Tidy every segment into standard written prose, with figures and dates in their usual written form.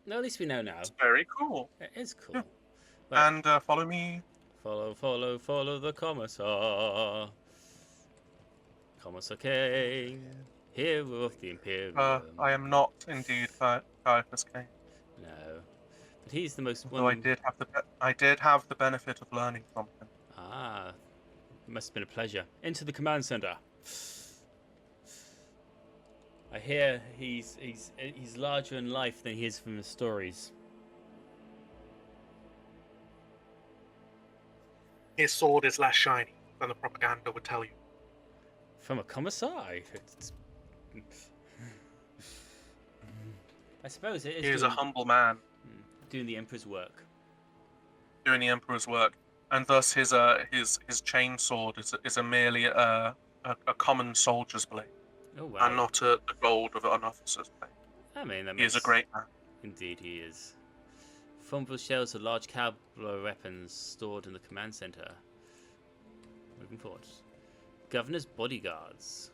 No, at least we know now. It's very cool. It is cool. Yeah. Well, And follow me. follow the Commissar. Commissar Kane, hero of the Imperium. I am not indeed Caiaphas Kane, No, but he's the most though one. I did have the benefit of learning from him. Ah, it must have been a pleasure. Into the command center. I hear he's larger in life than he is from the stories. His sword is less shiny than the propaganda would tell you. From a commissar, I suppose it is. He is a humble man, doing the Emperor's work. Doing the Emperor's work, and thus his chain sword is a merely a common soldier's blade. Oh wow! And not the gold of an officer's blade. I mean, he is a great man. Indeed, he is. Fumble shells are large caliber weapons stored in the command center. Moving forward. Governor's bodyguards.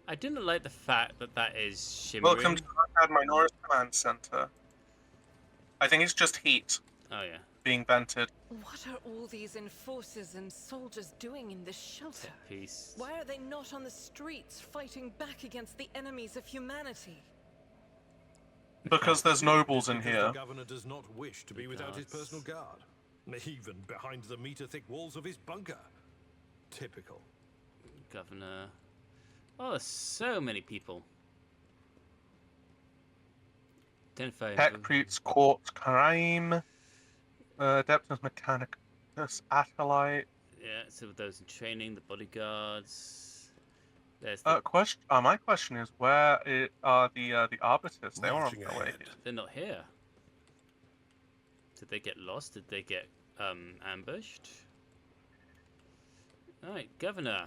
I do not like the fact that that is shimmering. Welcome to the Minor's command center. I think it's just heat. Oh yeah. Being vented. What are all these enforcers and soldiers doing in this shelter? Peace. Why are they not on the streets fighting back against the enemies of humanity? Because there's nobles in here. The governor does not wish to be without his personal guard, even behind the meter-thick walls of his bunker. Typical. Governor. Oh, there's so many people. Identify. Tech Priest Court Crime. Adeptus Mechanicus Acolyte. Yeah, so those in training, the bodyguards. There's the... my question is, where are the arbiters? They were on their way. They're not here. Did they get lost? Did they get ambushed? Alright, Governor.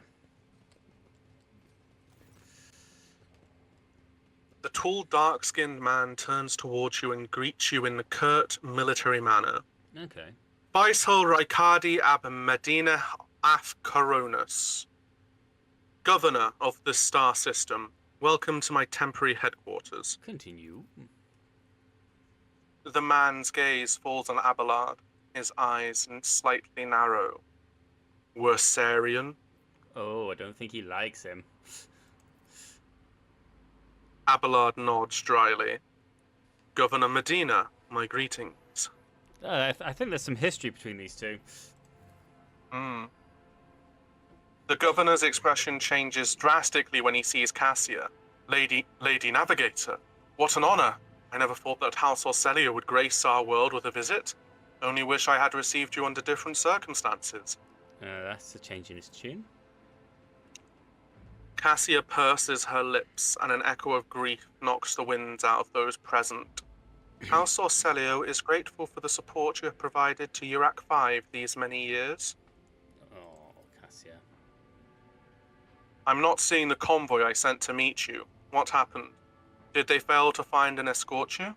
The tall, dark-skinned man turns towards you and greets you in the curt, military manner. Okay. Viceroy Riccardi ab Medina af Coronus. Governor of the star system, welcome to my temporary headquarters. Continue. The man's gaze falls on Abelard, his eyes slightly narrow. Wersarian? Oh, I don't think he likes him. Abelard nods dryly. Governor Medina, my greetings. I think there's some history between these two. The governor's expression changes drastically when he sees Cassia. Lady Navigator, what an honor! I never thought that House Orcelia would grace our world with a visit. Only wish I had received you under different circumstances. That's a change in his tune. Cassia purses her lips, and an echo of grief knocks the winds out of those present. House Orcelio is grateful for the support you have provided to Urak 5 these many years. Oh, Cassia. I'm not seeing the convoy I sent to meet you. What happened? Did they fail to find and escort you?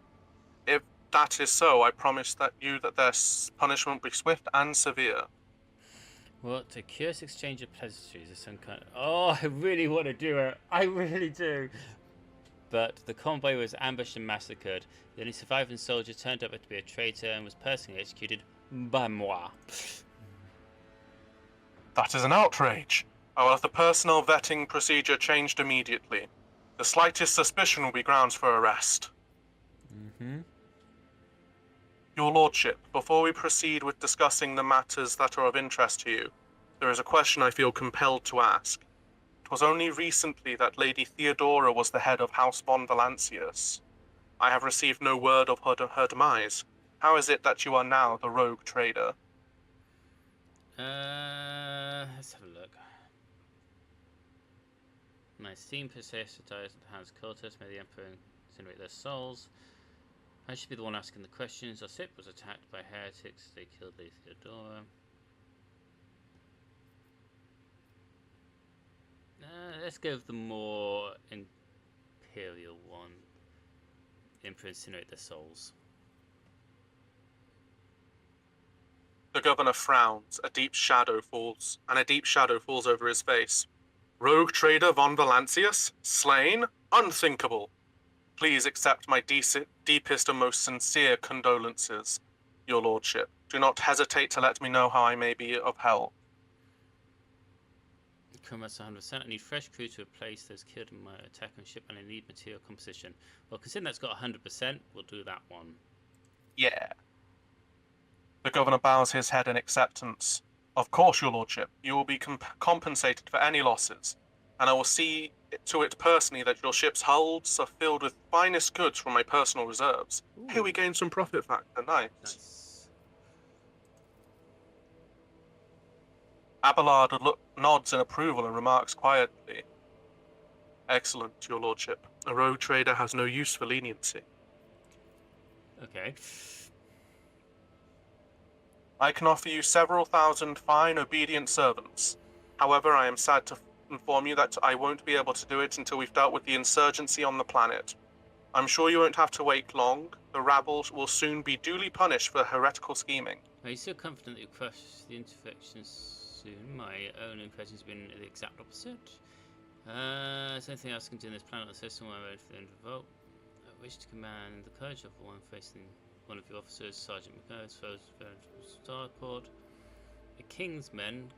If that is so, I promise that their punishment will be swift and severe. What, a curious exchange of pleasantries is some kind of... Oh, I really want to do it. I really do. But the convoy was ambushed and massacred. The only surviving soldier turned up to be a traitor and was personally executed by moi. That is an outrage. I will have the personnel vetting procedure changed immediately. The slightest suspicion will be grounds for arrest. Your Lordship, before we proceed with discussing the matters that are of interest to you, there is a question I feel compelled to ask. It was only recently that Lady Theodora was the head of House von Valancius. I have received no word of her demise. How is it that you are now the rogue trader? Let's have a look. My esteemed possessor dies at the hands of cultists. May the Emperor incinerate their souls. I should be the one asking the questions. Osip was attacked by heretics. They killed Lady Theodora. Let's go with the more imperial one. Emperor incinerate their souls. The governor frowns. A deep shadow falls over his face. Rogue trader von Valancius? Slain? Unthinkable. Please accept my deepest and most sincere condolences, your lordship. Do not hesitate to let me know how I may be of help. Comrades 100%. I need fresh crew to replace those killed in my attack on ship, and I need material composition. Well, considering that's got 100%, we'll do that one. Yeah. The governor bows his head in acceptance. Of course, your lordship. You will be compensated for any losses, and I will see to it personally that your ship's hulls are filled with finest goods from my personal reserves. Ooh. Here we gain some profit factor. Nice. Abelard nods in approval and remarks quietly, "Excellent, your lordship. A rogue trader has no use for leniency." Okay. I can offer you several thousand fine, obedient servants. However, I am sad to inform you that I won't be able to do it until we've dealt with the insurgency on the planet. I'm sure you won't have to wait long. The rabble will soon be duly punished for heretical scheming. Are you so confident that you'll crush the infections soon? My own impression has been the exact opposite. Is there anything else I can do in this planet or system where I'm ready for the end of the vote? I wish to command the courage of one facing one of your officers, Sergeant McGur's first starport. The King's men.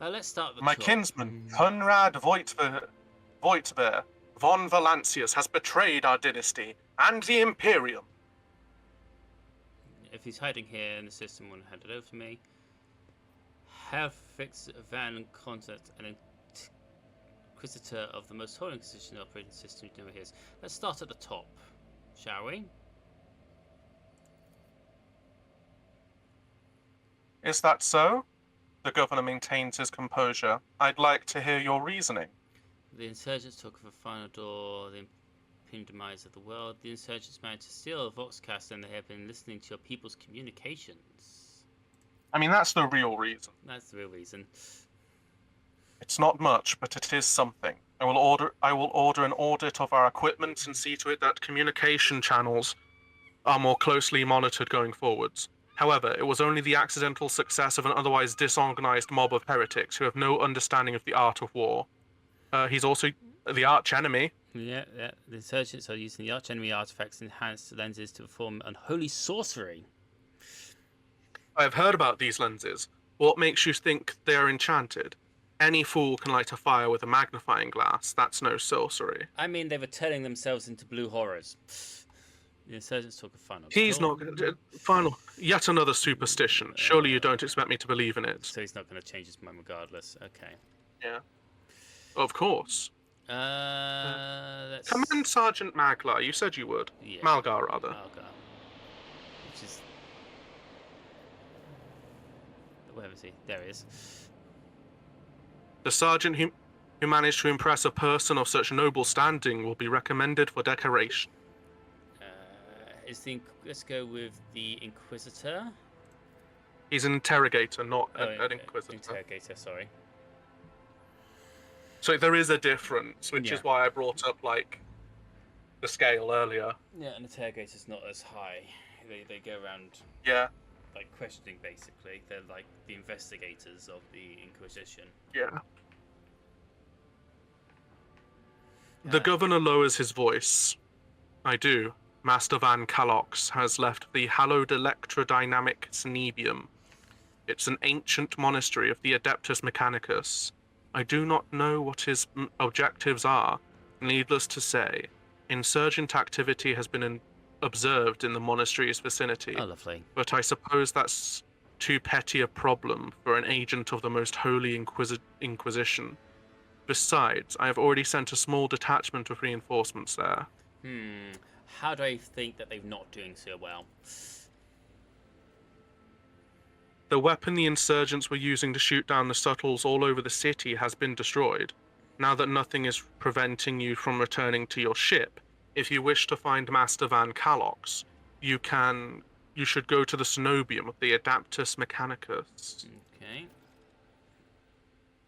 Let's start with My top. kinsman, Conrad Voitver von Valancius, has betrayed our dynasty and the Imperium. If he's hiding here in the system, won't hand it over to me. Have fixed Van Contact, an Inquisitor of the most holy Inquisition operating system you know his. Let's start at the top, shall we? Is that so? The governor maintains his composure. I'd like to hear your reasoning. The insurgents took the final door, the impending demise of the world. The insurgents managed to steal a Voxcast, and they have been listening to your people's communications. I mean, that's the real reason. That's the real reason. It's not much, but it is something. I will order an audit of our equipment and see to it that communication channels are more closely monitored going forwards. However, it was only the accidental success of an otherwise disorganized mob of heretics who have no understanding of the art of war. He's also the arch-enemy. Yeah. The insurgents are using the arch-enemy artifacts and enhanced lenses to perform unholy sorcery. I have heard about these lenses. What makes you think they are enchanted? Any fool can light a fire with a magnifying glass. That's no sorcery. I mean, they were turning themselves into blue horrors. The insurgents took a final. He's not going to... Final. Yet another superstition. Surely you don't expect me to believe in it. So he's not going to change his mind regardless. Okay. Yeah. Of course. Let's... Command Sergeant Maglar. You said you would. Yeah. Malgar, rather. Malgar. Which is... Where is he? There he is. The sergeant who managed to impress a person of such noble standing will be recommended for decoration. Let's go with the Inquisitor. He's an interrogator, not an inquisitor. Interrogator, sorry. So there is a difference, which is why I brought up, like, the scale earlier. Yeah, an interrogator's not as high. They go around, Yeah. like, questioning, basically. They're like the investigators of the Inquisition. Yeah. The governor lowers his voice. I do. Master Van Calox has left the hallowed electrodynamic Cenebium. It's an ancient monastery of the Adeptus Mechanicus. I do not know what his objectives are. Needless to say, insurgent activity has been observed in the monastery's vicinity. Oh, lovely. But I suppose that's too petty a problem for an agent of the most holy Inquisition. Besides, I have already sent a small detachment of reinforcements there. How do I think that they're not doing so well? The weapon the insurgents were using to shoot down the shuttles all over the city has been destroyed. Now that nothing is preventing you from returning to your ship, if you wish to find Master Van Calox, you should go to the Cenobium of the Adeptus Mechanicus. Okay.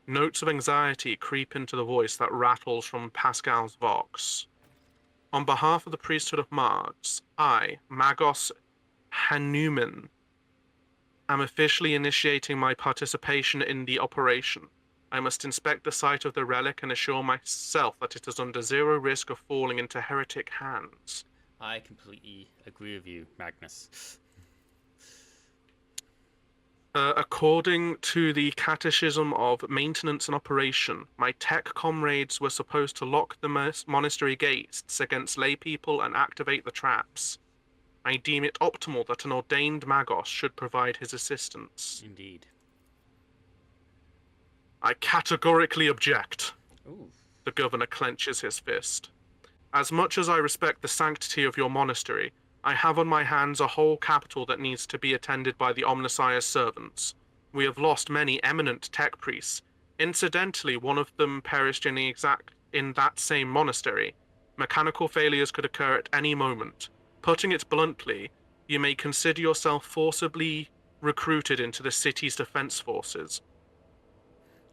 Notes of anxiety creep into the voice that rattles from Pascal's vox. On behalf of the priesthood of Mars, I, Magos Hanuman, am officially initiating my participation in the operation. I must inspect the site of the relic and assure myself that it is under zero risk of falling into heretic hands. I completely agree with you, Magnus. According to the Catechism of Maintenance and Operation, my tech comrades were supposed to lock the monastery gates against lay people and activate the traps. I deem it optimal that an ordained magos should provide his assistance. Indeed. I categorically object. Ooh. The governor clenches his fist. As much as I respect the sanctity of your monastery, I have on my hands a whole capital that needs to be attended by the Omnissiah's servants. We have lost many eminent tech priests. Incidentally, one of them perished in that same monastery. Mechanical failures could occur at any moment. Putting it bluntly, you may consider yourself forcibly recruited into the city's defense forces.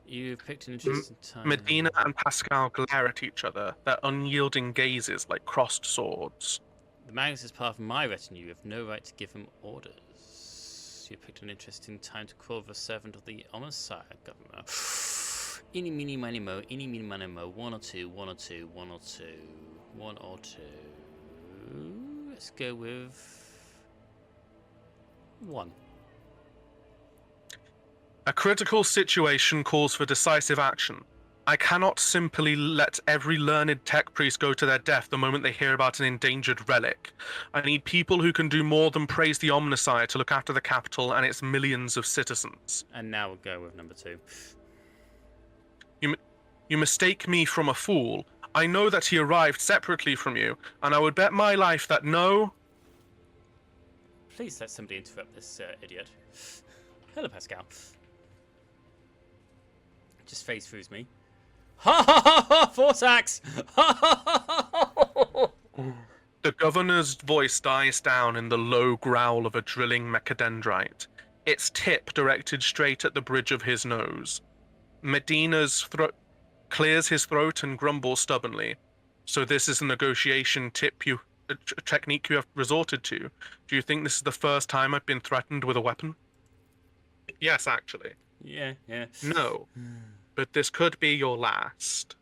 You've picked an interesting time. Medina and Pascal glare at each other, their unyielding gazes like crossed swords. The Magnus is part of my retinue. You have no right to give him orders. You picked an interesting time to call the servant of the Omnissiah governor. Eeny, meeny, miny, mo. Eeny, meeny, miny, mo. 1 or 2, 1 or 2, 1 or 2. 1 or 2. Let's go with 1. A critical situation calls for decisive action. I cannot simply let every learned tech priest go to their death the moment they hear about an endangered relic. I need people who can do more than praise the Omnissiah to look after the capital and its millions of citizens. And now we'll go with number 2. You mistake me from a fool. I know that he arrived separately from you, and I would bet my life that no... Please let somebody interrupt this idiot. Hello, Pascal. Just phase throughs me. Ha ha ha ha! Force axe! Ha ha ha ha! The governor's voice dies down in the low growl of a drilling mechadendrite, its tip directed straight at the bridge of his nose. Medina's throat clears his throat and grumbles stubbornly. So this is a negotiation technique you have resorted to. Do you think this is the first time I've been threatened with a weapon? Yes, actually. Yeah. No, but this could be your last.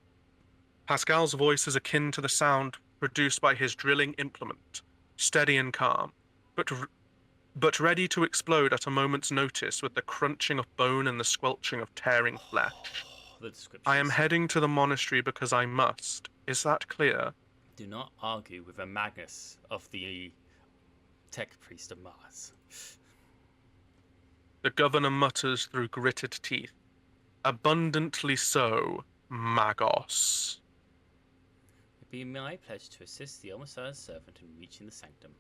Pascal's voice is akin to the sound produced by his drilling implement, steady and calm, but ready to explode at a moment's notice with the crunching of bone and the squelching of tearing flesh. The description. I am heading to the monastery because I must. Is that clear? Do not argue with a Magnus of the Tech Priest of Mars. The governor mutters through gritted teeth. Abundantly so, Magos. It be my pleasure to assist the Omnissiah's servant in reaching the sanctum.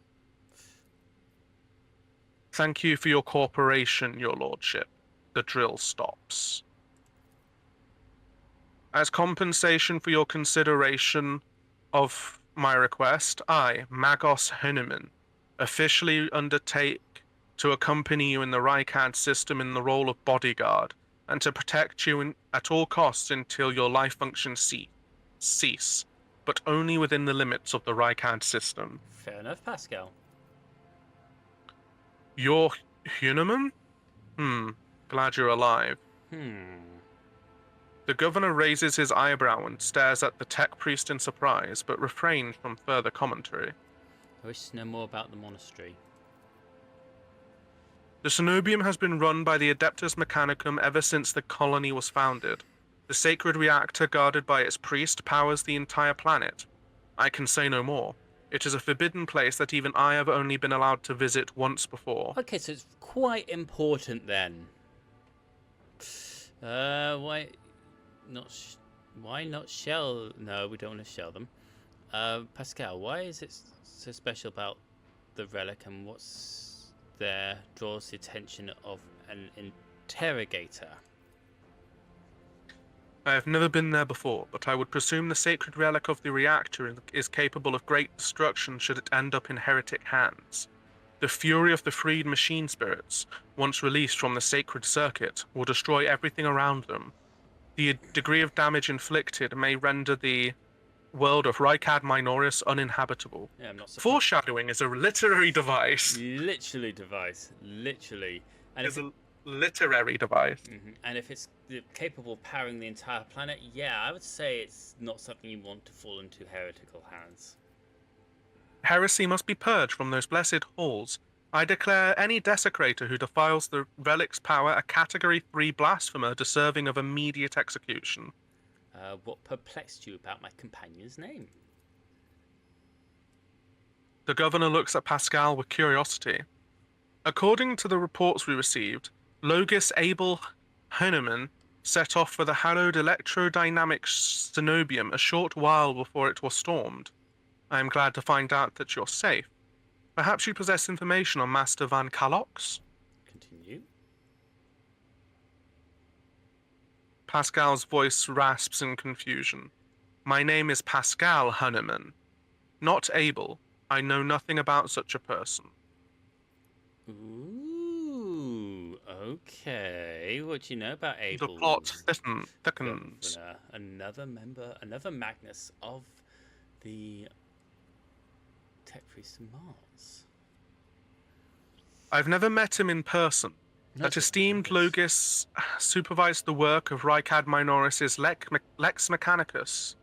Thank you for your cooperation, your lordship. The drill stops. As compensation for your consideration of my request, I, Magos Henneman, officially undertake to accompany you in the Rykad system in the role of bodyguard, and to protect you at all costs until your life functions cease, but only within the limits of the Rykad system. Fair enough, Pascal. You're Henneman? Glad you're alive. The governor raises his eyebrow and stares at the tech priest in surprise, but refrains from further commentary. I wish to know more about the monastery. The Cenobium has been run by the Adeptus Mechanicum ever since the colony was founded. The sacred reactor guarded by its priest powers the entire planet. I can say no more. It is a forbidden place that even I have only been allowed to visit once before. Okay, so it's quite important then. Why not shell? No, we don't want to shell them. Pascal, why is it so special about the relic, and what's there draws the attention of an interrogator? I have never been there before, but I would presume the sacred relic of the reactor is capable of great destruction should it end up in heretic hands. The fury of the freed machine spirits, once released from the sacred circuit, will destroy everything around them. The degree of damage inflicted may render the world of Rykad Minoris uninhabitable. Yeah, I'm not surprised. Foreshadowing is a literary device. Literally device. Literally. And literary device. And if it's capable of powering the entire planet, yeah, I would say it's not something you want to fall into heretical hands. Heresy must be purged from those blessed halls. I declare any desecrator who defiles the relic's power a Category 3 blasphemer deserving of immediate execution. What perplexed you about my companion's name? The governor looks at Pascal with curiosity. According to the reports we received, Logis Abel Heinemann set off for the hallowed electrodynamic cenobium a short while before it was stormed. I am glad to find out that you're safe. Perhaps you possess information on Master Van Kalox? Continue. Pascal's voice rasps in confusion. My name is Pascal Heinemann, not Abel. I know nothing about such a person. Ooh, okay. What do you know about Abel? The plot thickens. Another Magnus of the Tech Priest of Mars. I've never met him in person. That esteemed Logis supervised the work of Rykad Minoris' Lex Mechanicus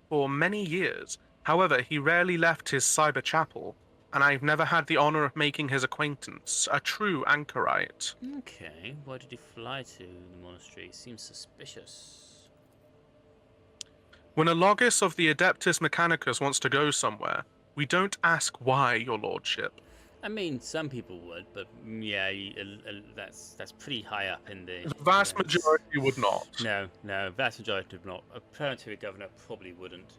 for many years. However, he rarely left his cyber chapel, and I've never had the honor of making his acquaintance. A true anchorite. Okay, why did he fly to the monastery? Seems suspicious. When a Logis of the Adeptus Mechanicus wants to go somewhere, we don't ask why, your lordship. I mean, some people would, but yeah, that's pretty high up in the... The vast majority would not. No, vast majority would not. A planetary governor probably wouldn't.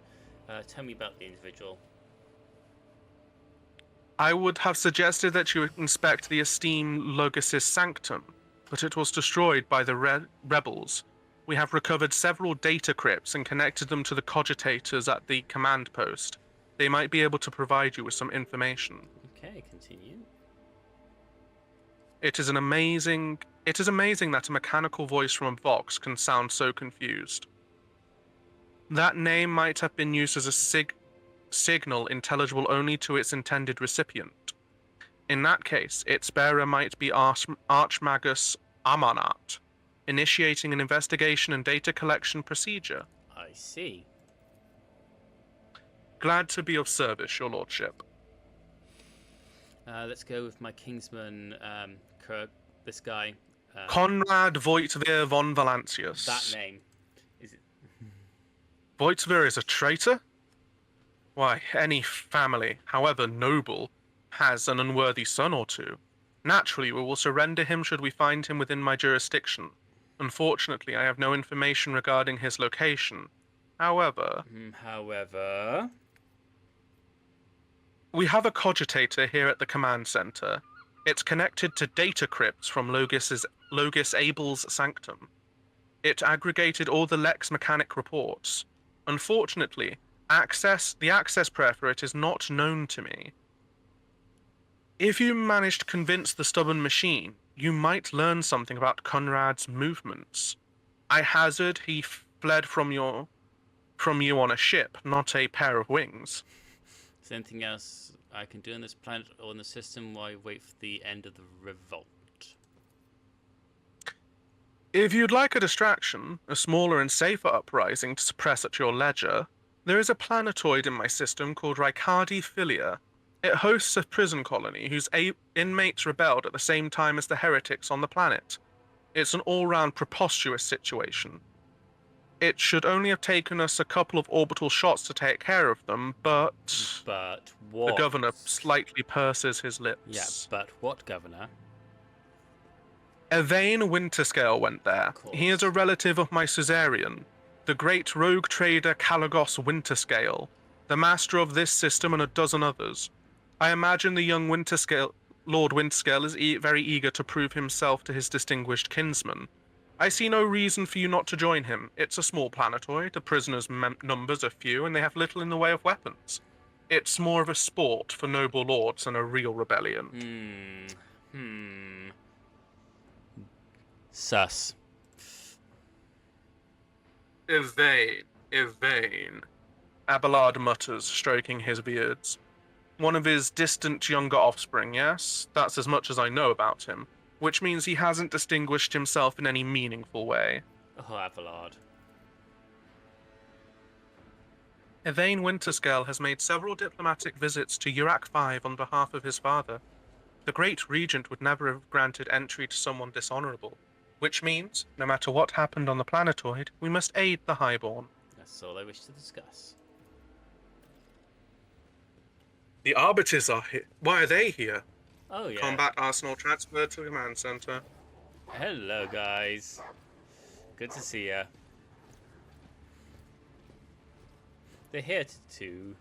Tell me about the individual. I would have suggested that you inspect the esteemed Logis' sanctum, but it was destroyed by the rebels. We have recovered several data crypts and connected them to the cogitators at the command post. They might be able to provide you with some information. Okay, continue. It is amazing that a mechanical voice from a Vox can sound so confused. That name might have been used as a signal intelligible only to its intended recipient. In that case, its bearer might be Archmagus Amanat, initiating an investigation and data collection procedure. I see. Glad to be of service, your lordship. Let's go with my kingsman, this guy. Conrad Voitvir von Valancius. That name. Is it? Voitvir is a traitor? Why, any family, however noble, has an unworthy son or two. Naturally, we will surrender him should we find him within my jurisdiction. Unfortunately, I have no information regarding his location. However... We have a cogitator here at the command center. It's connected to data crypts from Logis Abel's sanctum. It aggregated all the Lex Mechanic reports. Unfortunately, the access prayer for it is not known to me. If you manage to convince the stubborn machine, you might learn something about Conrad's movements. I hazard he fled from you on a ship, not a pair of wings. Is there anything else I can do on this planet or in the system while I wait for the end of the revolt? If you'd like a distraction, a smaller and safer uprising to suppress at your leisure, there is a planetoid in my system called Riccardi Filia. It hosts a prison colony whose inmates rebelled at the same time as the heretics on the planet. It's an all-round preposterous situation. It should only have taken us a couple of orbital shots to take care of them, but... But what? The governor slightly purses his lips. Yeah, but what, governor? Evane Winterscale went there. He is a relative of my Caesarian, the great rogue trader Calagos Winterscale, the master of this system and a dozen others. I imagine the young Lord Winterscale is very eager to prove himself to his distinguished kinsman. I see no reason for you not to join him. It's a small planetoid, the prisoners' numbers are few, and they have little in the way of weapons. It's more of a sport for noble lords than a real rebellion. Sus. Evane, Abelard mutters, stroking his beards. One of his distant younger offspring, yes? That's as much as I know about him. which means he hasn't distinguished himself in any meaningful way. Oh, Abelard. Yvain Winterscale has made several diplomatic visits to Urak 5 on behalf of his father. The Great Regent would never have granted entry to someone dishonorable, which means, no matter what happened on the planetoid, we must aid the Highborn. That's all I wish to discuss. The Arbiters are here. Why are they here? Oh, yeah. Combat Arsenal transferred to the command center. Hello, guys. Good to see ya. They're here to...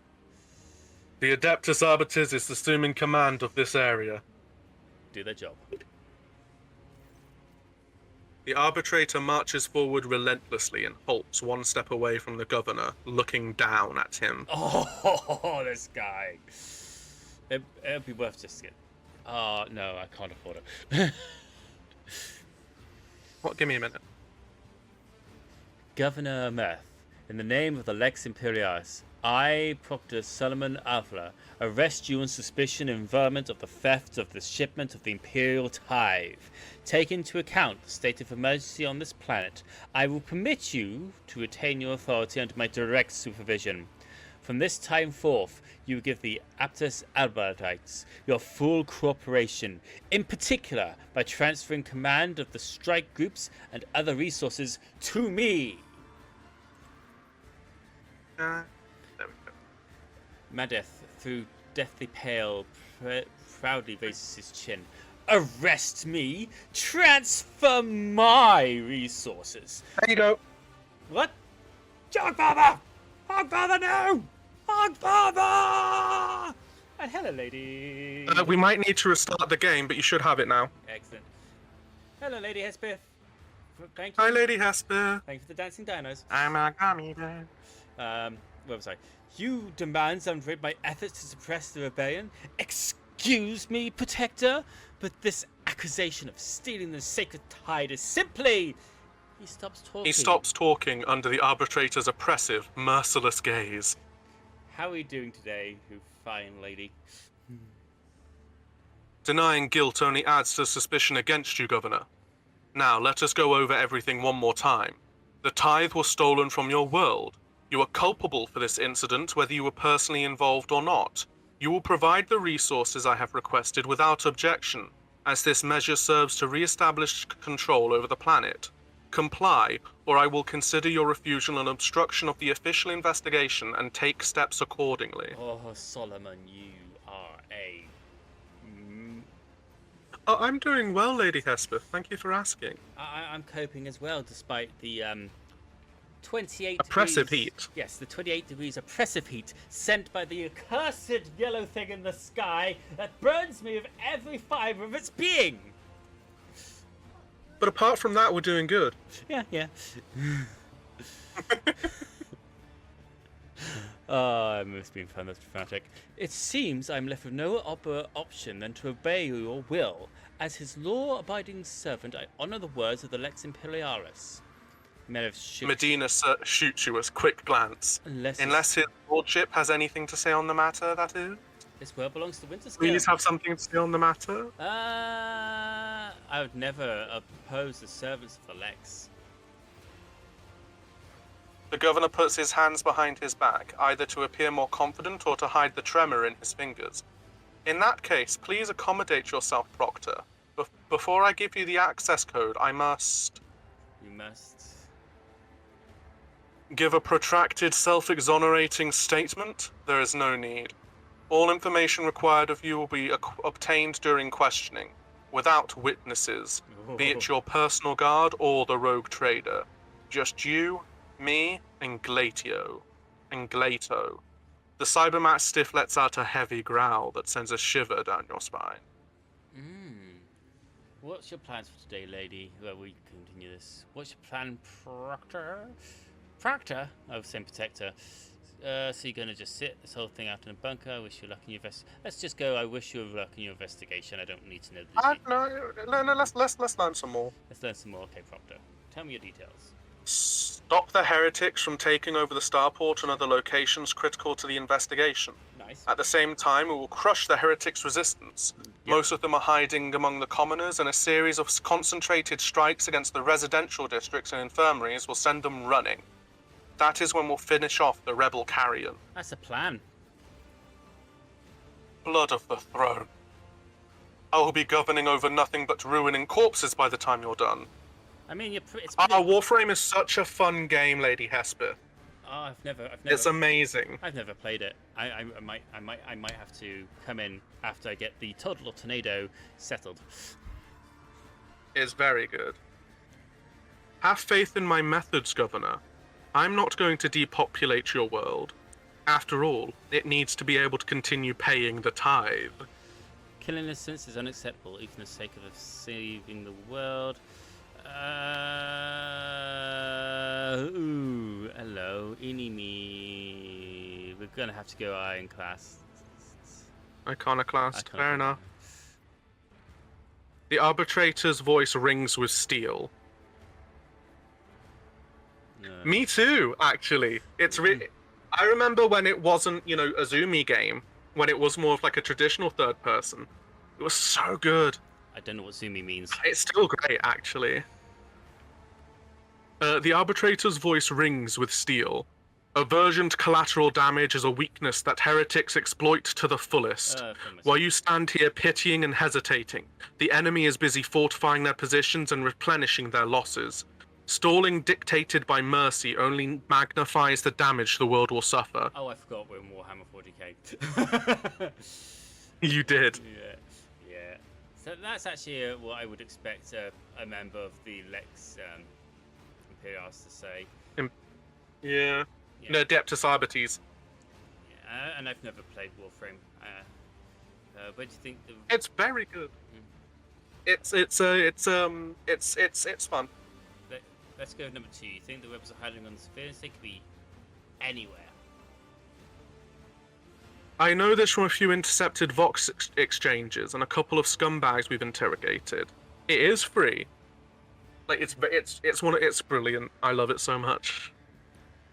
The Adeptus Arbiters is assuming command of this area. do their job. The arbitrator marches forward relentlessly and halts one step away from the governor, looking down at him. Oh, this guy. It'd be worth just get... Oh, no, I can't afford it. What? Give me a minute. Governor Meth, in the name of the Lex Imperialis, I, Proctor Solomon Alpha, arrest you on suspicion of involvement of the theft of the shipment of the Imperial tithe. Take into account the state of emergency on this planet. I will permit you to retain your authority under my direct supervision. From this time forth, you will give the Aptus Albertites your full cooperation, in particular by transferring command of the strike groups and other resources to me. There we go. Madeth, through deathly pale, proudly raises his chin. Arrest me? Transfer my resources? There you go. What? Hogfather! Hogfather, no! Hogfather! And hello, lady. We might need to restart the game, but you should have it now. Excellent. Hello, Lady Hespeth. Thank you. Hi, Lady Hesper. Thank you for the dancing dinos. I'm a gummy bear. Where was I? You demands unraid my efforts to suppress the rebellion. Excuse me, Protector, but this accusation of stealing the sacred tide is simply... He stops talking. He stops talking under the arbitrator's oppressive, merciless gaze. How are you doing today, you fine lady? Denying guilt only adds to suspicion against you, Governor. Now, let us go over everything one more time. The tithe was stolen from your world. You are culpable for this incident, whether you were personally involved or not. You will provide the resources I have requested without objection, as this measure serves to re-establish control over the planet. Comply, or I will consider your refusal an obstruction of the official investigation and take steps accordingly. Oh, Solomon, you are a... I'm doing well, Lady Hesper. Thank you for asking. I'm coping as well, despite the 28 oppressive degrees, heat. Yes, the 28 degrees oppressive heat sent by the accursed yellow thing in the sky that burns me with every fibre of its being. But apart from that, we're doing good. Yeah. Oh, it must be fanatic. It seems I'm left with no option than to obey your will. As his law-abiding servant, I honour the words of the Lex Imperialis. Medina shoots you a quick glance. Unless his lordship has anything to say on the matter, that is. This world belongs to Winterscale. Please have something to say on the matter. I would never oppose the servants of the Lex. The governor puts his hands behind his back, either to appear more confident or to hide the tremor in his fingers. In that case, please accommodate yourself, Proctor. Before I give you the access code, I must... You must... Give a protracted, self-exonerating statement? There is no need. All information required of you will be obtained during questioning, without witnesses, be it your personal guard or the rogue trader. Just you, me, and Glato. The cybermastiff lets out a heavy growl that sends a shiver down your spine. What's your plans for today, lady? Well, we continue this. What's your plan, Proctor? Proctor? I was saying Protector. So you're going to just sit this whole thing out in a bunker? I wish you luck in your Let's just go. I wish you luck in your investigation. I don't need to know the No, let's learn some more. Let's learn some more. Okay, Proctor. Tell me your details. Stop the heretics from taking over the starport and other locations critical to the investigation. Nice. Nice. At the same time, we will crush the heretics' resistance. Most of them are hiding among the commoners, and a series of concentrated strikes against the residential districts and infirmaries will send them running. That is when we'll finish off the rebel carrion. That's a plan. Blood of the throne. I will be governing over nothing but ruining corpses by the time you're done. I mean, it's pretty... Warframe is such a fun game, Lady Hespeth. Oh, I've never. It's amazing. I've never played it. I might have to come in after I get the total tornado settled. It's very good. Have faith in my methods, Governor. I'm not going to depopulate your world. After all, it needs to be able to continue paying the tithe. Killing innocents is unacceptable, even for the sake of saving the world. Ooh, hello, enemy. We're gonna have to go Ironclast. Iconoclast, fair enough. The arbitrator's voice rings with steel. No. Me too, actually. It's really. I remember when it wasn't, a Zoomy game, when it was more of like a traditional third person. It was so good. I don't know what Zoomy means. It's still great, actually. The arbitrator's voice rings with steel. Aversion to collateral damage is a weakness that heretics exploit to the fullest. While you stand here pitying and hesitating, the enemy is busy fortifying their positions and replenishing their losses. Stalling dictated by mercy only magnifies the damage the world will suffer. Oh, I forgot we're in Warhammer 40k. You did. Yeah. So that's actually what I would expect a member of the Lex Imperials to say. Yeah. No, Adeptus Arbites. Yeah, and I've never played Warframe. What do you think? It's very good. It's fun. Let's go with number 2. You think the rebels are hiding on the surveillance? They could be anywhere. I know this from a few intercepted Vox exchanges and a couple of scumbags we've interrogated. It is free. Like it's brilliant. I love it so much.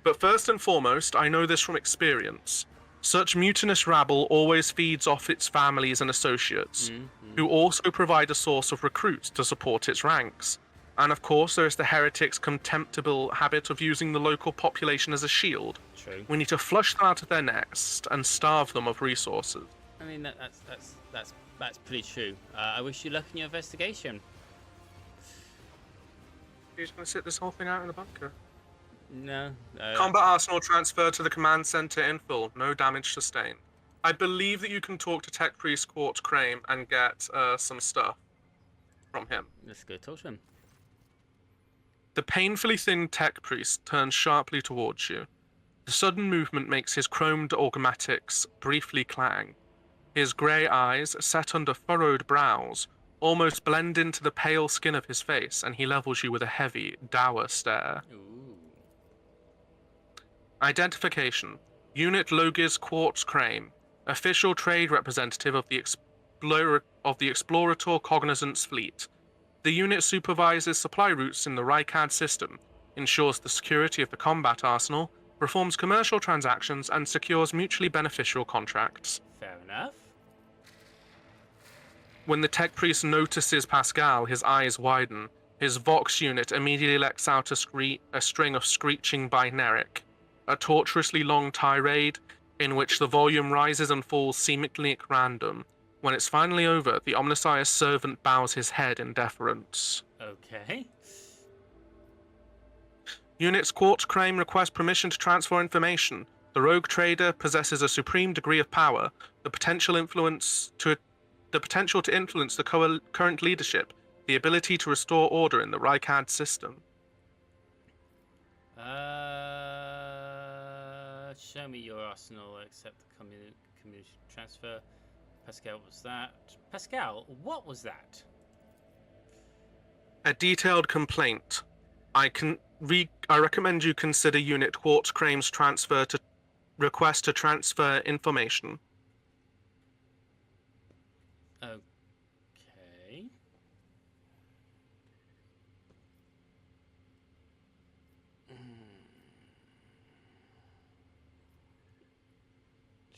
But first and foremost, I know this from experience. Such mutinous rabble always feeds off its families and associates, who also provide a source of recruits to support its ranks. And of course, there is the heretics' contemptible habit of using the local population as a shield. True. We need to flush them out of their nest and starve them of resources. I mean, that's pretty true. I wish you luck in your investigation. You're just going to sit this whole thing out in the bunker? No. Combat arsenal transferred to the command center in full. No damage sustained. I believe that you can talk to Tech Priest Quartz Crane and get some stuff from him. Let's go talk to him. The painfully thin Tech Priest turns sharply towards you. The sudden movement makes his chromed augmatics briefly clang. His grey eyes, set under furrowed brows, almost blend into the pale skin of his face, and he levels you with a heavy, dour stare. Ooh. Identification. Unit Logis Quartz Crane, official trade representative of the Explorator Cognizance Fleet. The unit supervises supply routes in the Rykad system, ensures the security of the combat arsenal, performs commercial transactions, and secures mutually beneficial contracts. Fair enough. When the Tech Priest notices Pascal, his eyes widen. His Vox unit immediately lets out a string of screeching binaric, a tortuously long tirade in which the volume rises and falls seemingly at random. When it's finally over, the Omnissiah's servant bows his head in deference. Okay. Units Quartz Crane request permission to transfer information. The rogue trader possesses a supreme degree of power, the potential to influence the current leadership, the ability to restore order in the Rykad system. Show me your arsenal. Accept the community transfer. Pascal, what was that? Pascal, what was that? A detailed complaint. I recommend you consider Unit Quartz Crane's request to transfer information. Okay.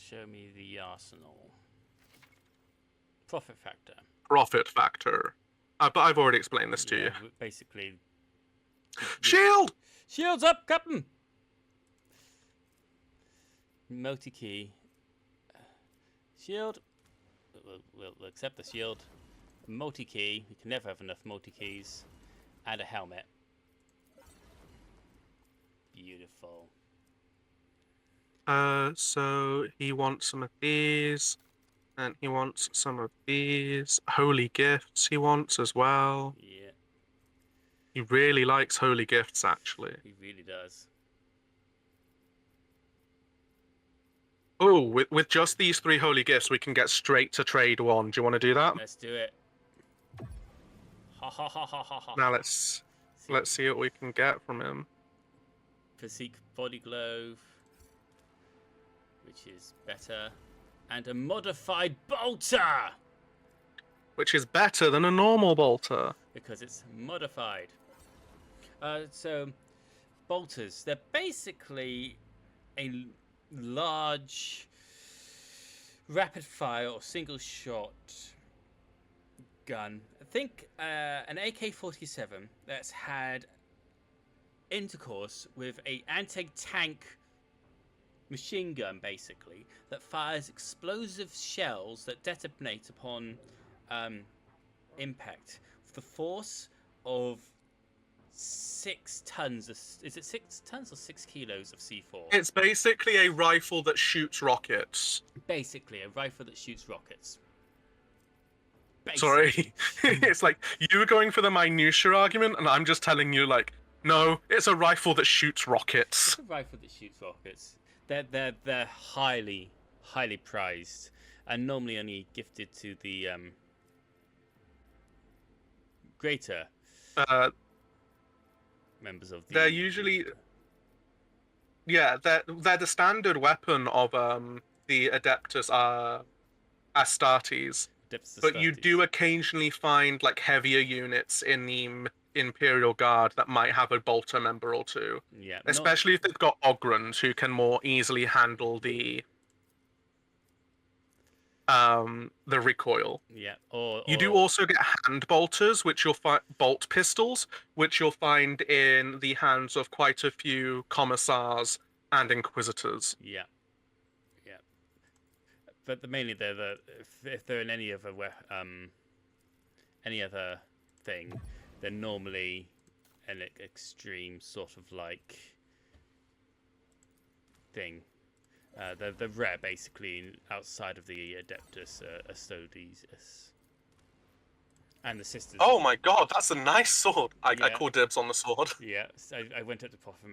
Show me the arsenal. Profit factor. Profit factor. But I've already explained this to you. Basically. Shield! Shields up, Captain! Multi-key. Shield. We'll accept the shield. Multi-key. We can never have enough multi-keys. And a helmet. Beautiful. So he wants some of these. And he wants some of these. Holy gifts he wants as well. Yeah. He really likes holy gifts, actually. He really does. Oh, with just these 3 holy gifts, we can get straight to trade 1. Do you want to do that? Let's do it. Ha ha ha ha ha ha. Now let's see what we can get from him. Physique body glove, which is better, and a modified bolter, Which is better than a normal bolter. because it's modified. So bolters, they're basically a large rapid fire or single shot gun. I think an AK-47 that's had intercourse with a anti-tank machine gun, basically, that fires explosive shells that detonate upon impact with the force of 6 tons of, is it 6 tons or 6 kilos of C4? It's basically a rifle that shoots rockets. Basically a rifle that shoots rockets. Sorry. It's like, you were going for the minutia argument, and I'm just telling you, like, no, it's a rifle that shoots rockets. It's a rifle that shoots rockets. They're highly prized, and normally only gifted to the greater members of the. They're usually, yeah, they're the standard weapon of the Adeptus Astartes. But you do occasionally find like heavier units in the Imperial Guard that might have a bolter member or two. Yeah. Especially if they've got Ogrons who can more easily handle the recoil. Yeah. Or you do also get hand bolters, which you'll find bolt pistols, which you'll find in the hands of quite a few commissars and inquisitors. Yeah. Yeah. But mainly they're if they're in any other thing, they're normally an extreme sort of like thing. They're rare, basically, outside of the Adeptus Astartes. And the sisters. Oh my god, that's a nice sword! I call dibs on the sword. Yeah, so I went up to profit.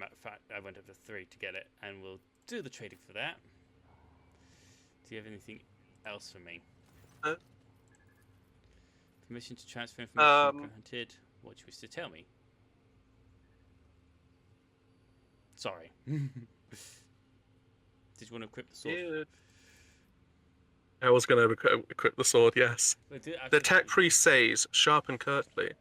I went up to 3 to get it, and we'll do the trading for that. Do you have anything else for me? Permission to transfer information granted. What do you wish to tell me? Sorry. Did you want to equip the sword? Yeah. I was going to equip the sword, yes. The tech priest says, sharp and curtly,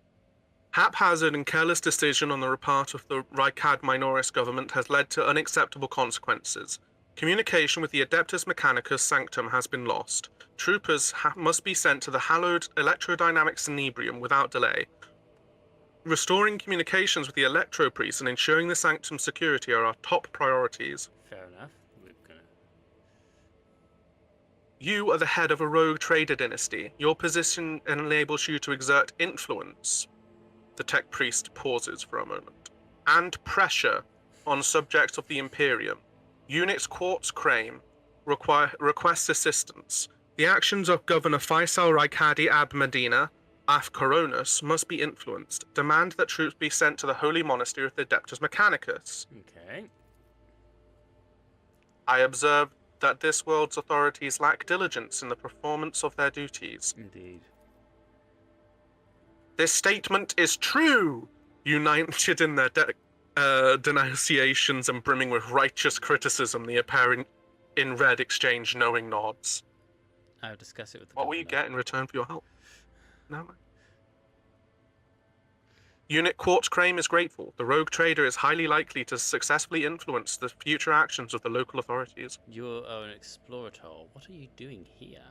haphazard and careless decision on the part of the Rykad Minoris government has led to unacceptable consequences. Communication with the Adeptus Mechanicus Sanctum has been lost. Troopers must be sent to the hallowed electrodynamics inebrium without delay. Restoring communications with the Electro Priest and ensuring the Sanctum's security are our top priorities. Fair enough. You are the head of a rogue trader dynasty. Your position enables you to exert influence. The tech priest pauses for a moment. And pressure on subjects of the Imperium. Units Quartz Crane requests assistance. The actions of Governor Faisal Raikadi Ab Medina, Af Coronus, must be influenced. Demand that troops be sent to the Holy Monastery of the Adeptus Mechanicus. Okay. I observe that this world's authorities lack diligence in the performance of their duties. Indeed. This statement is true, united in their denunciations and brimming with righteous criticism. The apparent in red exchange knowing nods. I'll discuss it with the What will you governor. get in return for your help? No. Unit Quartz Crane is grateful. The rogue trader is highly likely to successfully influence the future actions of the local authorities. You're an explorator. What are you doing here?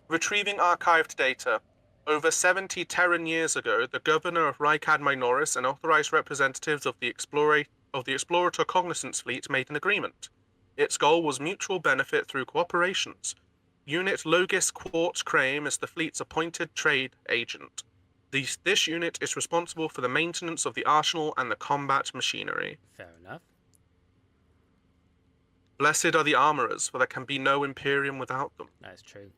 Retrieving archived data. Over 70 Terran years ago, the governor of Rykad Minoris and authorized representatives of the Explorator Cognizance Fleet made an agreement. Its goal was mutual benefit through cooperations. Unit Logis Quartz Crane is the fleet's appointed trade agent. This unit is responsible for the maintenance of the arsenal and the combat machinery. Fair enough. Blessed are the armorers, for there can be no Imperium without them. That's true.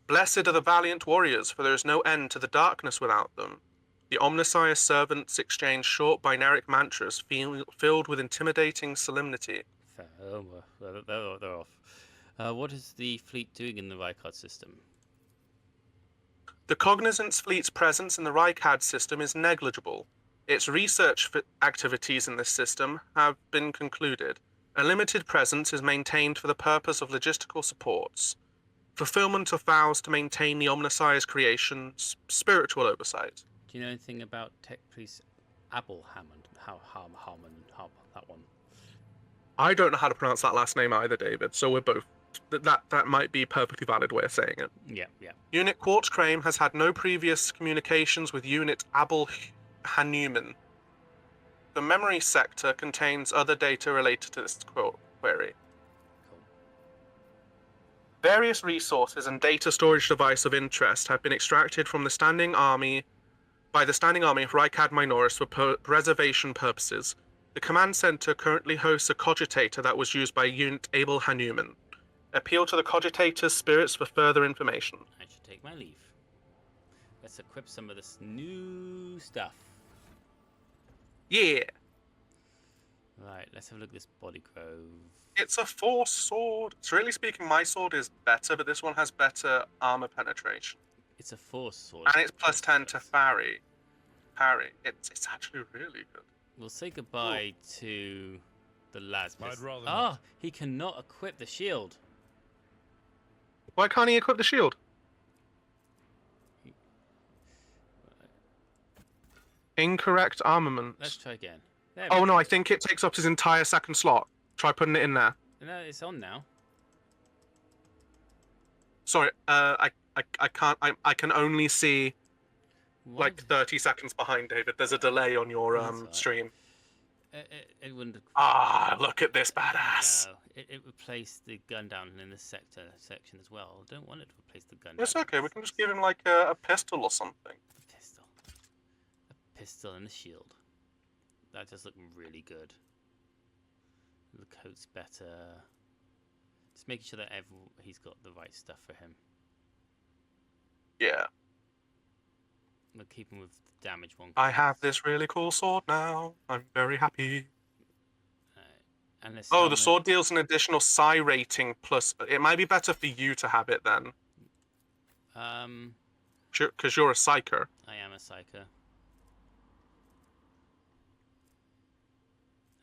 Blessed are the valiant warriors, for there is no end to the darkness without them. The Omnissiah's servants exchange short binaric mantras filled with intimidating solemnity. Fair. Oh, well, they're off. What is the fleet doing in the Rykard system? The Cognizance Fleet's presence in the Rykad system is negligible. Its research activities in this system have been concluded. A limited presence is maintained for the purpose of logistical supports, fulfillment of vows to maintain the Omnissiah's creations, spiritual oversight. Do you know anything about Tech Priest Abel Hammond? That one. I don't know how to pronounce that last name either, David, so we're both. That might be a perfectly valid way of saying it. Yeah. Unit Quartz Crane has had no previous communications with Unit Abel Hanuman. The memory sector contains other data related to this query. Cool. Various resources and data storage device of interest have been extracted from the Standing Army of Rykad Minoris for preservation purposes. The command center currently hosts a cogitator that was used by Unit Abel Hanuman. Appeal to the cogitator's spirits for further information. I should take my leave. Let's equip some of this new stuff. Yeah. Right, let's have a look at this body grove. It's a force sword. It's really speaking, my sword is better, but this one has better armor penetration. It's a force sword. And it's plus 10 to parry. It's actually really good. We'll say goodbye to the lads. I'd rather Ah, he cannot equip the shield. Why can't he equip the shield? Incorrect armament. Let's try again. There Oh we no, go. I think it takes up his entire second slot. Try putting it in there. No, it's on now. Sorry, I can't. I can only see Why like 30 seconds behind, David. There's a delay on your That's all right. stream. It wouldn't. Ah, look at this badass. No, it replaced the gun down in this section as well. I don't want it to replace the gun. It's down. okay. We can just give him like a pistol or something. A pistol and a shield. That does look really good. The coat's better. Just making sure that he's got the right stuff for him. Yeah. We'll keep him with the damage one. I have this really cool sword now. I'm very happy. And this Oh, the helmet- sword deals an additional psi rating plus. It might be better for you to have it then, because you're a psyker. I am a psyker.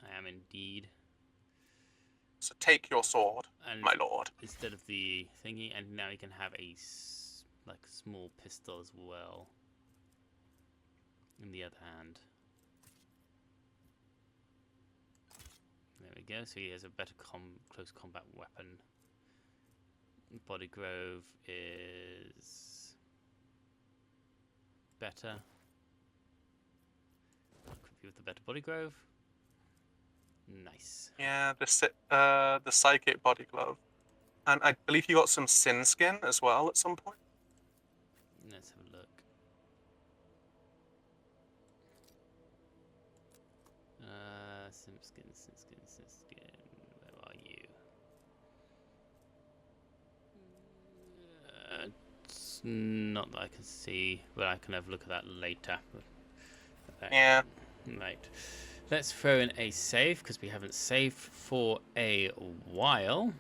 I am indeed. So take your sword, And my lord. instead of the thingy, and now he can have a like small pistol as well. In the other hand. There we go. So he has a better close combat weapon. Body Grove is better. Equip you with the better Body Grove. Nice. Yeah, the psychic body glove, and I believe you got some sin skin as well at some point. Let's have a look. Simskin. Where are you? It's not that I can see, but I can have a look at that later. Yeah. Right. Let's throw in a save, because we haven't saved for a while.